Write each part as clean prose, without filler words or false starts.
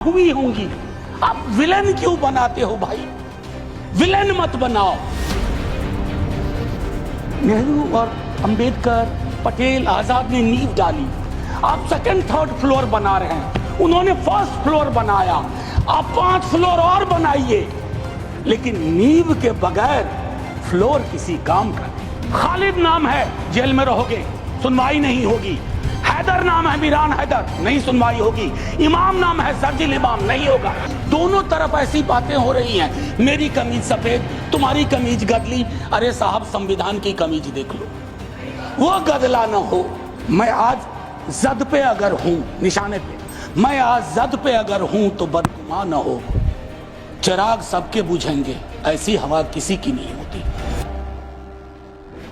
हुई होंगी। आप विलेन क्यों बनाते हो भाई? विलेन मत बनाओ। नेहरू और अंबेडकर, पटेल, आजाद ने नींव डाली। आप सेकंड थर्ड फ्लोर बना रहे हैं, उन्होंने फर्स्ट फ्लोर बनाया। आप 5 फ्लोर और बनाइए, लेकिन नींव के बगैर फ्लोर किसी काम का नहीं। खालिद नाम है, जेल में रहोगे, सुनवाई नहीं होगी। हैदर नाम है, मीरान हैदर, नहीं सुनवाई होगी। इमाम नाम है, सर्जिल इमाम, नहीं होगा। दोनों तरफ ऐसी बातें हो रही हैं, मेरी कमीज सफेद, तुम्हारी कमीज गदली। अरे साहब, संविधान की कमीज देख लो, वो गदला न हो। मैं आज जद पे अगर हूं, निशाने पे, मैं आज जद पे अगर हूं तो बदगुमान न हो। चिराग सबके बुझेंगे, ऐसी हवा किसी की नहीं होती।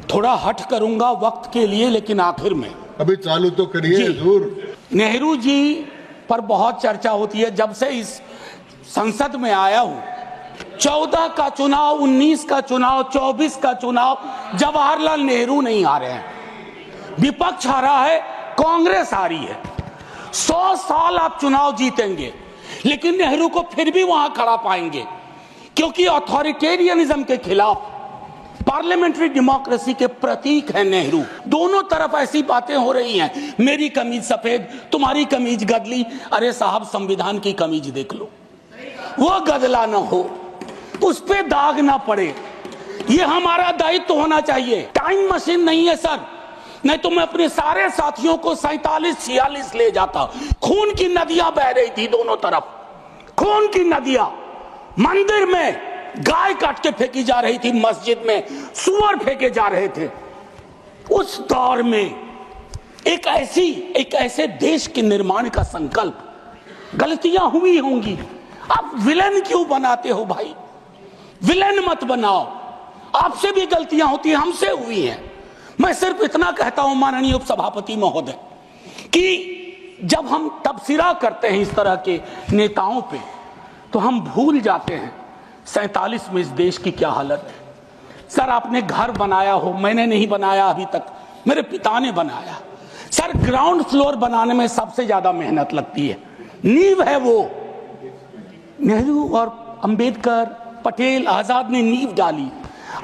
थोड़ा हट करूंगा वक्त के लिए, लेकिन आखिर में अभी चालू तो करिए हुजूर। नेहरू जी पर बहुत चर्चा होती है जब से इस संसद में आया हूं। 14 का चुनाव, 19 का चुनाव, 24 का चुनाव, जवाहरलाल नेहरू नहीं आ रहे हैं, विपक्ष आ रहा है, कांग्रेस आ रही है। 100 साल आप चुनाव जीतेंगे, लेकिन नेहरू को फिर भी वहां खड़ा पाएंगे, क्योंकि अथॉरिटेरियनिज्म के खिलाफ, पार्लियामेंट्री डेमोक्रेसी के प्रतीक है नेहरू। दोनों तरफ ऐसी बातें हो रही हैं, मेरी कमीज सफेद, तुम्हारी कमीज गदली। अरे साहब, संविधान की कमीज देख लो, वो गदला ना हो, उस पे दाग ना पड़े। ये हमारा दायित्व होना चाहिए। टाइम मशीन नहीं है सर, नहीं तो मैं अपने सारे साथियों को 47-46 ले जाता। खून की नदियां बह रही थी दोनों तरफ, खून की नदियां। मंदिर में गाय काट के फेंकी जा रही थी, मस्जिद में सुअर फेंके जा रहे थे। उस दौर में एक ऐसे देश के निर्माण का संकल्प, गलतियां हुई होंगी। आप विलेन क्यों बनाते हो भाई? विलेन मत बनाओ। आपसे भी गलतियां होती हैं, हमसे हुई हैं। मैं सिर्फ इतना कहता हूं माननीय उपसभापति महोदय, कि जब हम तबसरा करते हैं इस तरह के नेताओं पे, तो हम भूल जाते हैं 47 में इस देश की क्या हालत है। सर, आपने घर बनाया हो, मैंने नहीं बनाया अभी तक, मेरे पिता ने बनाया। सर, ग्राउंड फ्लोर बनाने में सबसे ज्यादा मेहनत लगती है, नींव है वो। नेहरू और अंबेडकर, पटेल, आजाद ने नींव डाली।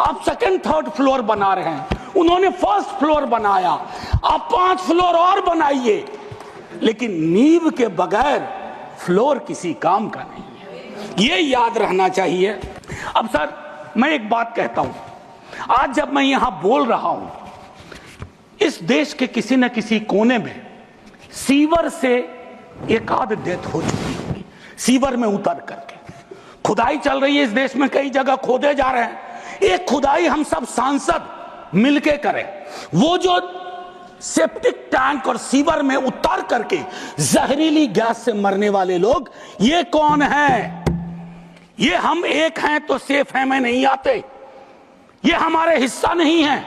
आप सेकंड थर्ड फ्लोर बना रहे हैं, उन्होंने फर्स्ट फ्लोर बनाया। आप 5 फ्लोर और बनाइए, लेकिन नींव के बगैर फ्लोर किसी काम का नहीं। ये याद रहना चाहिए। अब सर, मैं एक बात कहता हूं, आज जब मैं यहां बोल रहा हूं, इस देश के किसी न किसी कोने में सीवर से एक आध डेथ हो चुकी होगी। सीवर में उतर करके खुदाई चल रही है इस देश में, कई जगह खोदे जा रहे हैं। एक खुदाई हम सब सांसद मिलके करें। वो जो सेप्टिक टैंक और सीवर में उतर करके जहरीली गैस से मरने वाले लोग, ये कौन है? ये हम एक हैं तो सेफ हैं में नहीं आते। ये हमारे हिस्सा नहीं है,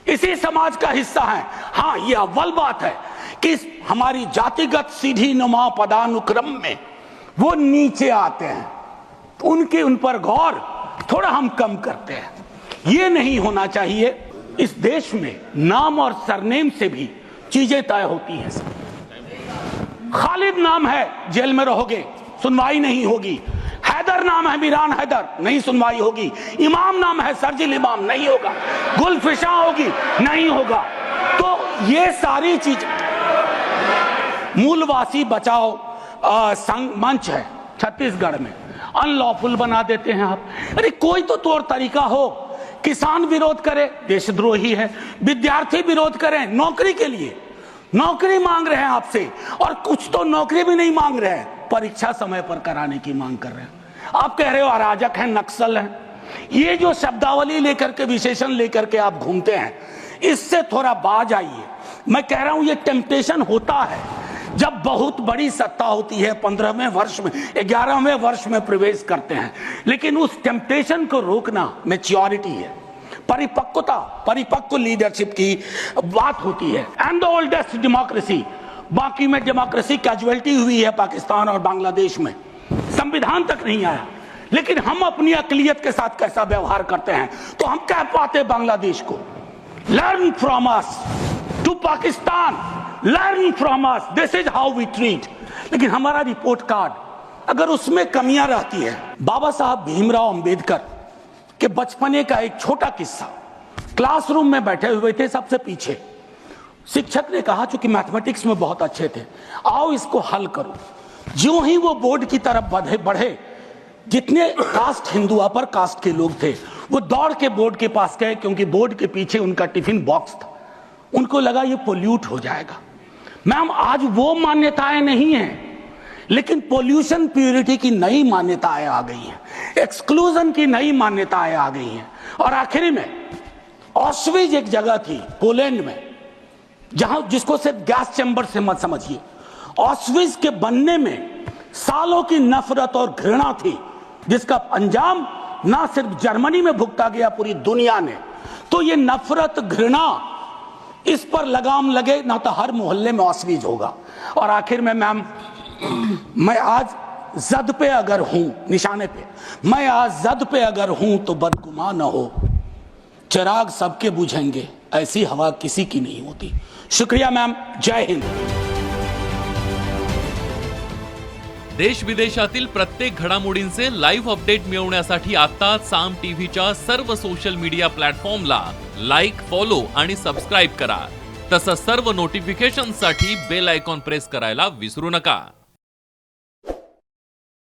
इसी समाज का हिस्सा है। हाँ, ये अव्वल बात है कि हमारी जातिगत सीधी नुमा पदानुक्रम में वो नीचे आते हैं, तो उन पर गौर थोड़ा हम कम करते हैं। ये नहीं होना चाहिए। इस देश में नाम और सरनेम से भी चीजें तय होती हैं। खालिद नाम है, जेल में रहोगे, सुनवाई नहीं होगी। हैदर नाम है, मीरान हैदर, नहीं सुनवाई होगी। इमाम नाम है, सर्जिल इमाम, नहीं होगा। गुलफिशा होगी, नहीं होगा। तो ये सारी चीज, मूलवासी बचाओ संघ मंच है छत्तीसगढ़ में, अनलॉफुल बना देते हैं आप। अरे कोई तो तौर तरीका हो। किसान विरोध करे, देशद्रोही है। विद्यार्थी विरोध करें नौकरी के लिए, नौकरी मांग रहे हैं आपसे, और कुछ तो नौकरी भी नहीं मांग रहे हैं, परीक्षा समय पर कराने की मांग कर रहे हैं। आप कह रहे हो अराजक हैं, नक्सल हैं। ये जो शब्दावली लेकर के, विशेषण लेकर के आप घूमते हैं, इससे थोड़ा बाज आइए। मैं कह रहा हूं ये टेम्पटेशन होता है जब बहुत बड़ी सत्ता होती है, 15वें वर्ष में, 11वें वर्ष में प्रवेश करते हैं। लेकिन उस टेम्पटेशन को रोकना मैच्योरिटी है, परिपक्वता, परिपक्व लीडरशिप की बात होती है। एंड द ओल्डेस्ट डेमोक्रेसी, बाकी में डेमोक्रेसी कैजुअलिटी हुई है पाकिस्तान और बांग्लादेश में, संविधान तक नहीं आया। लेकिन हम अपनी अकलियत के साथ कैसा व्यवहार करते हैं, तो हम कह पाते बांग्लादेश को, learn from us, to Pakistan, learn from us, this is how we treat. लेकिन हमारा रिपोर्ट कार्ड अगर उसमें कमियां रहती है, बाबा साहब भीमराव अंबेडकर के बचपने का एक छोटा किस्सा, क्लासरूम में बैठे हुए थे सबसे पीछे, शिक्षक ने कहा चूंकि मैथमेटिक्स में बहुत अच्छे थे, आओ इसको हल करो। ज्यों ही वो बोर्ड की तरफ बढ़े, जितने कास्ट हिंदू अपर कास्ट के लोग थे वो दौड़ के बोर्ड के पास गए, क्योंकि बोर्ड के पीछे उनका टिफिन बॉक्स था। उनको लगा ये पोल्यूट हो जाएगा। मैम, आज वो मान्यताएं नहीं हैं, लेकिन पोल्यूशन प्यूरिटी की नई मान्यताएं आ गई हैं, एक्सक्लूजन की नई मान्यताएं आ गई हैं। और आखिरी में ऑस्विज एक जगह थी पोलैंड में, जहां जिसको सिर्फ गैस चैम्बर से मत समझिए, ऑस्विज के बनने में सालों की नफरत और घृणा थी, जिसका अंजाम ना सिर्फ जर्मनी में भुगता गया, पूरी दुनिया ने। तो ये नफरत घृणा, इस पर लगाम लगे ना तो हर मोहल्ले में ऑस्विज होगा। और आखिर में मैम, मैं आज जद पे अगर हूं, निशाने पे, मैं आज जद पे अगर हूं तो बदगुमान न हो, चिराग सबके बुझेंगे, ऐसी हवा किसी की नहीं होती। शुक्रिया मैम, जय हिंद। देश विदेशातील प्रत्येक घडामोडींचे लाईव्ह अपडेट मिळवण्यासाठी आता साम टीव्हीच्या सर्व सोशल मीडिया प्लॅटफॉर्मला लाईक, फॉलो आणि सबस्क्राईब करा। तसंच सर्व नोटिफिकेशनसाठी बेल आयकॉन प्रेस करायला विसरू नका।